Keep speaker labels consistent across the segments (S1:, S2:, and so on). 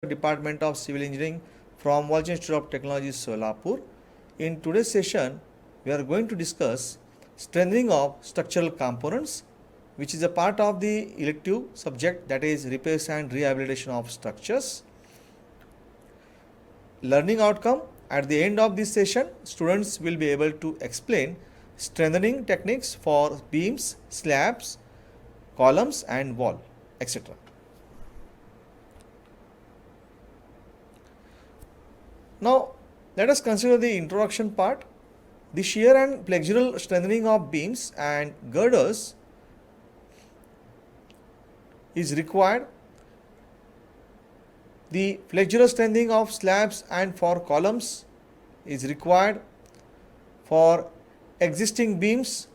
S1: Department of Civil Engineering from Walchand Institute of Technology, Solapur. In today's session, we are going to discuss strengthening of structural components, which is a part of the elective subject, that is repairs and rehabilitation of structures. Learning outcome: at the end of this session, students will be able to explain strengthening techniques for beams, slabs, columns and wall, etc. Now, let us consider the introduction part. The shear and flexural strengthening of beams and girders is required. The flexural strengthening of slabs and for columns is required. For existing beams,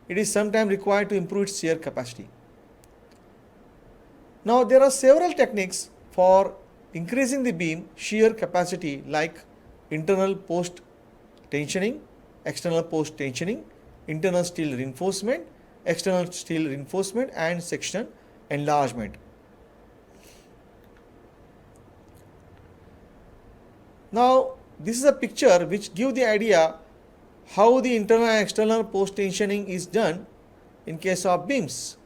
S1: it is sometimes required to improve its shear capacity. Now, there are several techniques for increasing the beam shear capacity, like internal post tensioning, external post tensioning, internal steel reinforcement, external steel reinforcement and section enlargement. Now, this is a picture which gives the idea how the internal and external post tensioning is done in case of beams.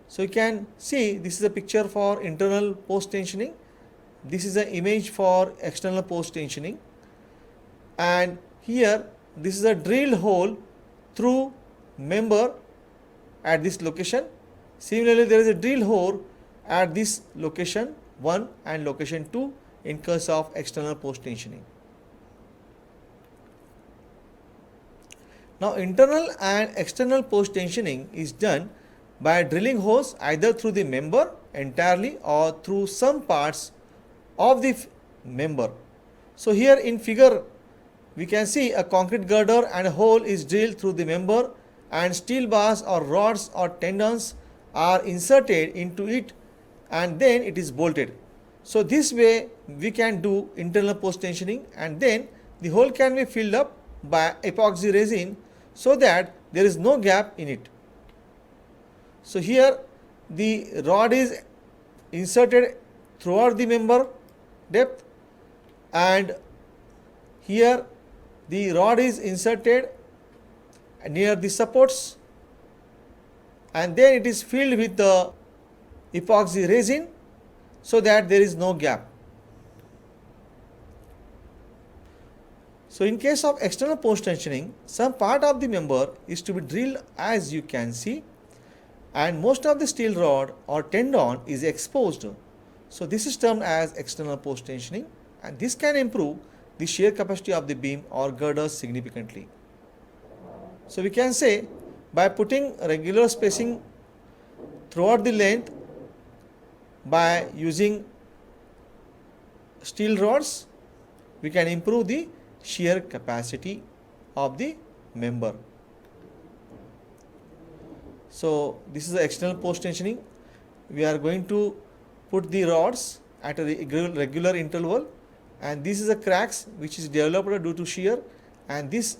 S1: So, you can see this is a picture for internal post tensioning. This is an image for external post tensioning, and here this is a drill hole through member at this location. Similarly, there is a drill hole at this location 1 and location 2 in case of external post tensioning. Now, internal and external post tensioning is done by drilling holes either through the member entirely or through some parts of the member. So, here in figure we can see a concrete girder and a hole is drilled through the member, and steel bars or rods or tendons are inserted into it and then it is bolted. So, this way we can do internal post tensioning, and then the hole can be filled up by epoxy resin so that there is no gap in it. So, here the rod is inserted throughout the member depth, and here the rod is inserted near the supports, and then it is filled with the epoxy resin so that there is no gap. So, in case of external post tensioning, some part of the member is to be drilled, as you can see, and most of the steel rod or tendon is exposed. So, this is termed as external post tensioning, and this can improve the shear capacity of the beam or girders significantly. So, we can say by putting regular spacing throughout the length by using steel rods, we can improve the shear capacity of the member. So, this is the external post tensioning. We are going to put the rods at a regular interval, and this is a cracks which is developed due to shear, and this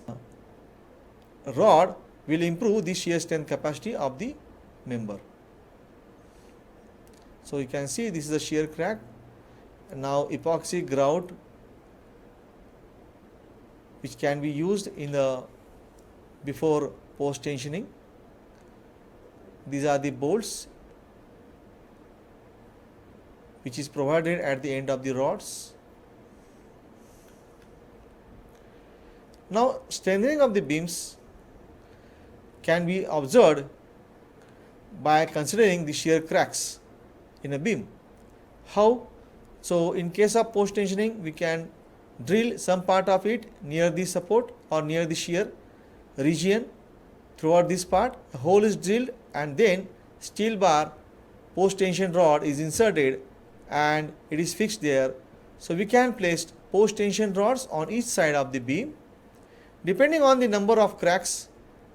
S1: rod will improve the shear strength capacity of the member. So, you can see this is a shear crack. Now, epoxy grout which can be used in the before post tensioning. These are the bolts which is provided at the end of the rods. Now, strengthening of the beams can be observed by considering the shear cracks in a beam. How? So, in case of post tensioning, we can drill some part of it near the support or near the shear region. Throughout this part, a hole is drilled, and then steel bar post tension rod is inserted and it is fixed there. So, we can place post tension rods on each side of the beam. Depending on the number of cracks,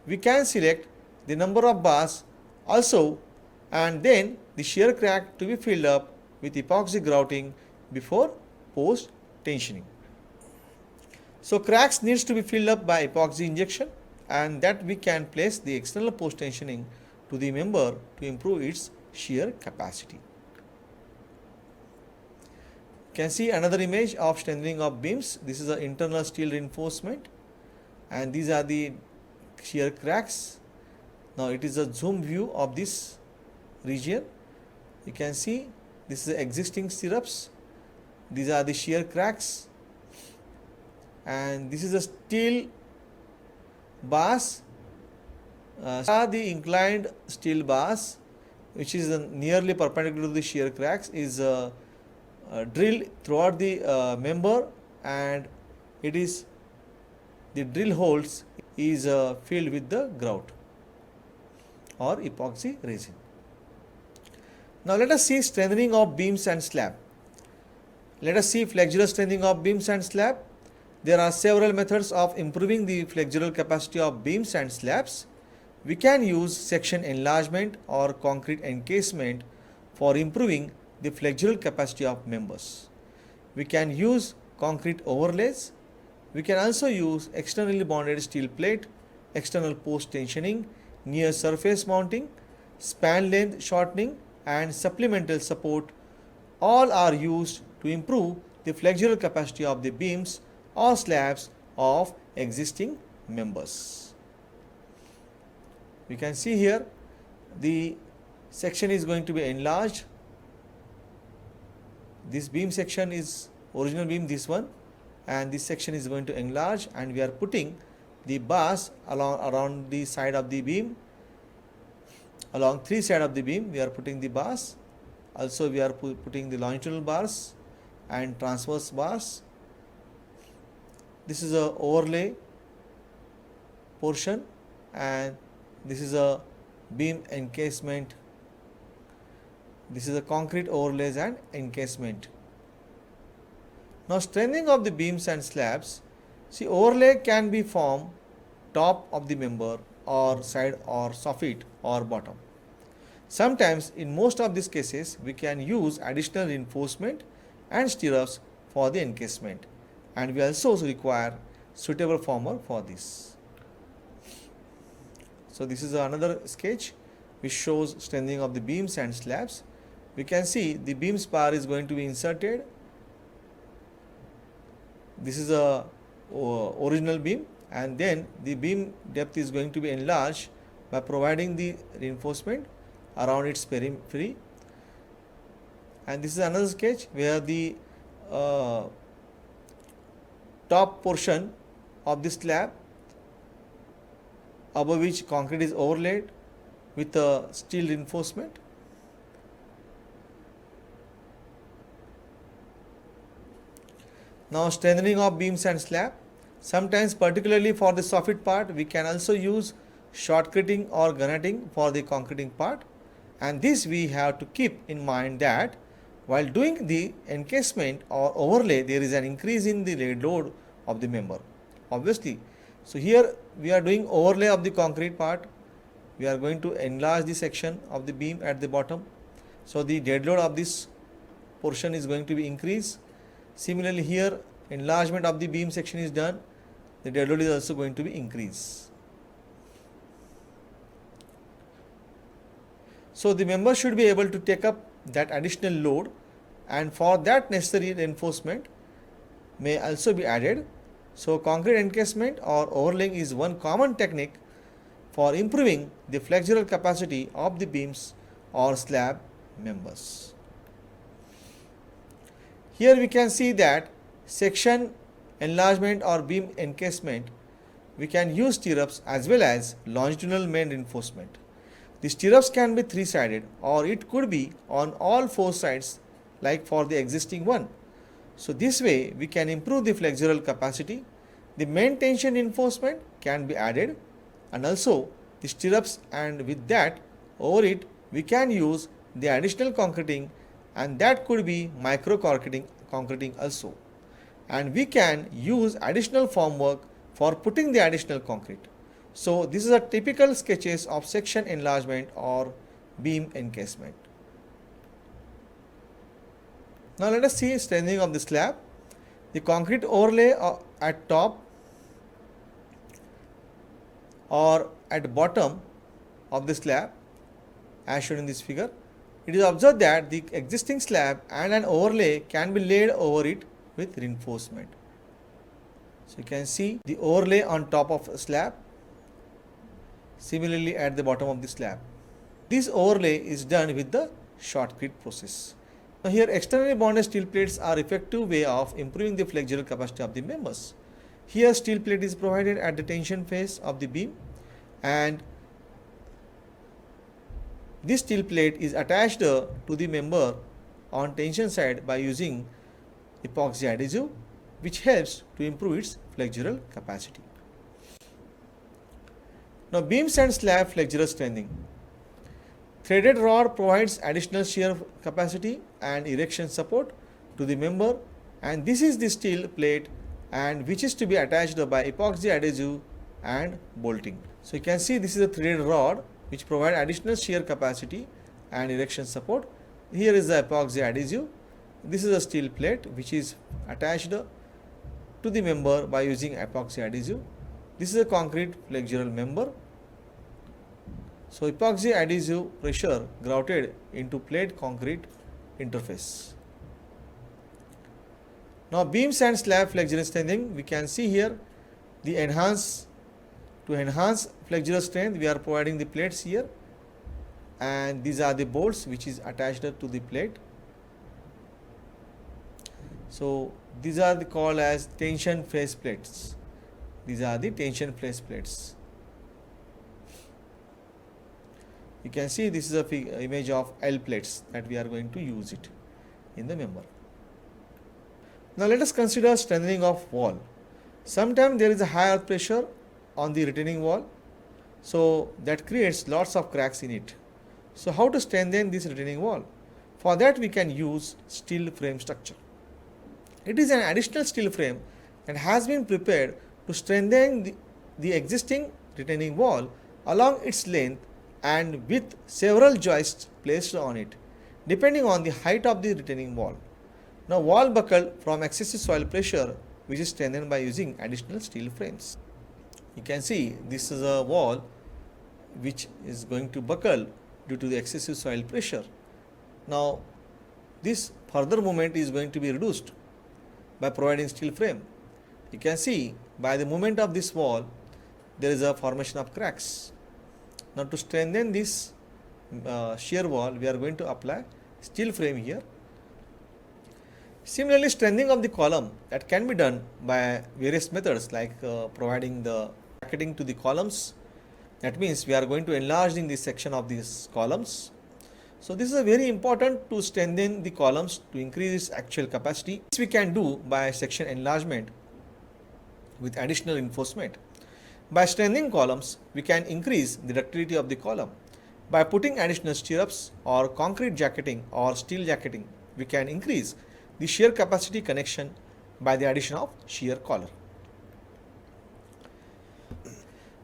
S1: we can select the number of bars also, and then the shear crack to be filled up with epoxy grouting before post tensioning. So, cracks needs to be filled up by epoxy injection, and that we can place the external post tensioning to the member to improve its shear capacity. Can see another image of strengthening of beams. This is an internal steel reinforcement, and these are the shear cracks. Now it is a zoom view of this region. You can see this is existing stirrups. These are the shear cracks, and this is a steel bars. Are the inclined steel bars, which is nearly perpendicular to the shear cracks, is drilled throughout the member, and it is the drill holes is filled with the grout or epoxy resin. Now let us see strengthening of beams and slab. Let us see flexural strengthening of beams and slab. There are several methods of improving the flexural capacity of beams and slabs. We can use section enlargement or concrete encasement for improving the flexural capacity of members. We can use concrete overlays. We can also use externally bonded steel plate, external post tensioning, near surface mounting, span length shortening, and supplemental support. All are used to improve the flexural capacity of the beams or slabs of existing members. We can see here the section is going to be enlarged. This beam section is original beam, this one, and this section is going to enlarge, and we are putting the bars around the side of the beam. Along three sides of the beam we are putting the bars. Also we are putting the longitudinal bars and transverse bars. This is a overlay portion, and this is a beam encasement. This is a concrete overlays and encasement. Now strengthening of the beams and slabs. See, overlay can be formed top of the member or side or soffit or bottom. Sometimes in most of these cases we can use additional reinforcement and stirrups for the encasement, and we also require suitable former for this. So this is another sketch which shows strengthening of the beams and slabs. We can see the beam spar is going to be inserted. This is a original beam, and then the beam depth is going to be enlarged by providing the reinforcement around its periphery. And this is another sketch where the top portion of the slab, above which concrete is overlaid with a steel reinforcement. Now strengthening of beams and slab. Sometimes, particularly for the soffit part, we can also use shotcreting or gunneting for the concreting part, and this we have to keep in mind that while doing the encasement or overlay there is an increase in the load of the member, obviously. So here we are doing overlay of the concrete part. We are going to enlarge the section of the beam at the bottom, so the dead load of this portion is going to be increased. Similarly, here enlargement of the beam section is done, the dead load is also going to be increased. So the member should be able to take up that additional load, and for that necessary reinforcement may also be added. So concrete encasement or overlaying is one common technique for improving the flexural capacity of the beams or slab members. Here we can see that section enlargement or beam encasement, we can use stirrups as well as longitudinal main reinforcement. The stirrups can be three-sided, or it could be on all four sides like for the existing one. So this way we can improve the flexural capacity. The main tension reinforcement can be added, and also the stirrups, and with that over it we can use the additional concreting, and that could be micro concreting also, and we can use additional formwork for putting the additional concrete. So this is a typical sketches of section enlargement or beam encasement. Now let us see strengthening of the slab. The concrete overlay at top or at bottom of the slab as shown in this figure. it is observed that the existing slab and an overlay can be laid over it with reinforcement. So you can see the overlay on top of a slab, similarly at the bottom of the slab. This overlay is done with the shotcrete process. Now here externally bonded steel plates are effective way of improving the flexural capacity of the members. Here steel plate is provided at the tension phase of the beam, and this steel plate is attached to the member on tension side by using epoxy adhesive, which helps to improve its flexural capacity. Now beams and slab flexural strengthening. Threaded rod provides additional shear capacity and erection support to the member, and this is the steel plate and which is to be attached by epoxy adhesive and bolting. So you can see this is a threaded rod which provide additional shear capacity and erection support. Here is the epoxy adhesive. This is a steel plate which is attached to the member by using epoxy adhesive. This is a concrete flexural member. So epoxy adhesive pressure grouted into plate concrete interface. Now beams and slab flexural strengthening, we can see here the enhance flexural strength, we are providing the plates here, and these are the bolts which is attached to the plate. So these are called as tension face plates. These are the tension face plates. You can see this is a image of L plates that we are going to use it in the member. Now let us consider strengthening of wall. Sometimes there is a high earth pressure on the retaining wall, so that creates lots of cracks in it. So how to strengthen this retaining wall? For that we can use steel frame structure. It is an additional steel frame that has been prepared to strengthen the existing retaining wall along its length and with several joists placed on it, depending on the height of the retaining wall. Now wall buckle from excessive soil pressure, which is strengthened by using additional steel frames. You can see this is a wall which is going to buckle due to the excessive soil pressure. Now this further movement is going to be reduced by providing steel frame. You can see by the movement of this wall there is a formation of cracks. Now to strengthen this shear wall, we are going to apply steel frame here. Similarly, strengthening of the column that can be done by various methods like providing the bracketing to the columns. That means we are going to enlarge in this section of these columns. So this is a very important to strengthen the columns to increase its actual capacity. This we can do by section enlargement with additional reinforcement. By strengthening columns, we can increase the ductility of the column. By putting additional stirrups or concrete jacketing or steel jacketing, we can increase the shear capacity connection by the addition of shear collar.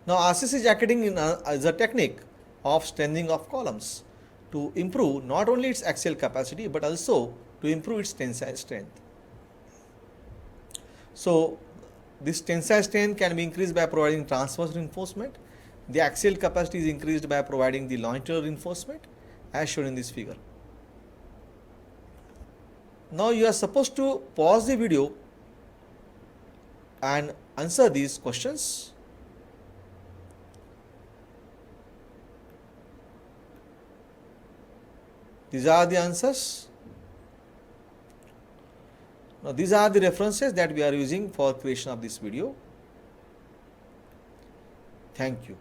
S1: Now RCC jacketing is a technique of strengthening of columns to improve not only its axial capacity but also to improve its tensile strength. So this tensile strength can be increased by providing transverse reinforcement. The axial capacity is increased by providing the longitudinal reinforcement as shown in this figure. Now you are supposed to pause the video and answer these questions. These are the answers. Now these are the references that we are using for creation of this video. Thank you.